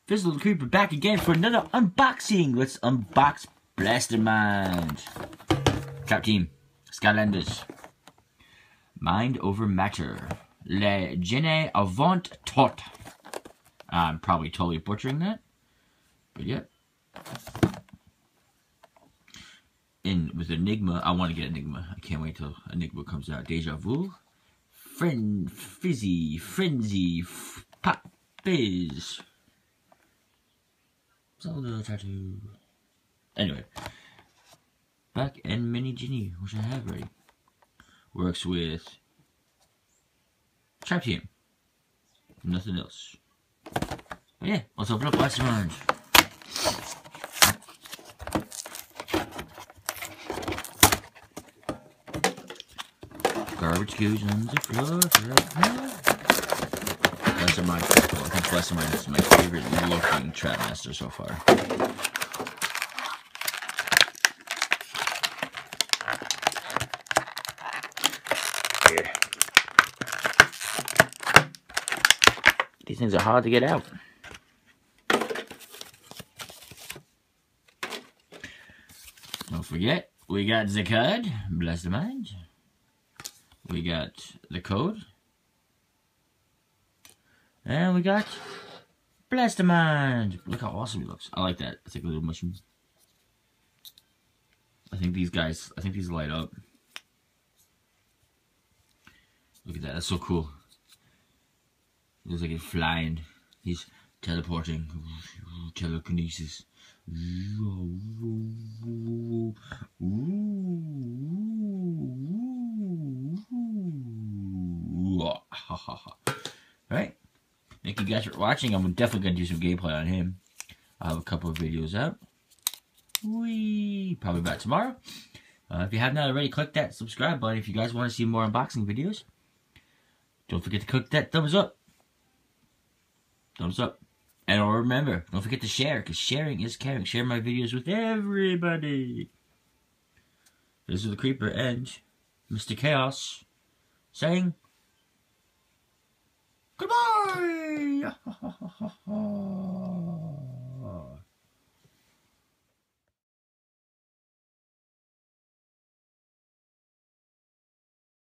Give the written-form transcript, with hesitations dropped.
Fizzle the Creeper back again for another unboxing. Let's unbox Blastermind. Trap Team, Skylanders. Mind over matter. Le Gene Avant Tot. I'm probably totally butchering that. But yeah. With Enigma, I want to get Enigma. I can't wait till Enigma comes out. Deja Vu. Fizzy, Frenzy, Pop Fizz. Zelda Tattoo. Anyway. Back and Mini Genie, which I have already. Works with Trap Team. Nothing else. But yeah, let's open up Blastermind. Garbage goes on the floor. Blastermind, I think Blastermind is my favorite looking Trap Master so far. Here. These things are hard to get out. Don't forget, we got the card, Blastermind. We got the code. And we got Blastermind. Look how awesome he looks. I like that. It's like a little mushroom. I think these light up. Look at that. That's so cool. It looks like he's flying. He's teleporting. Telekinesis. Alright. Thank you guys for watching. I'm definitely going to do some gameplay on him. I'll have a couple of videos out. Probably about tomorrow. If you have not already, click that subscribe button if you guys want to see more unboxing videos. Don't forget to click that thumbs up. Thumbs up. And remember, don't forget to share, because sharing is caring. Share my videos with everybody. This is the Creeper and Mr. Chaos saying goodbye.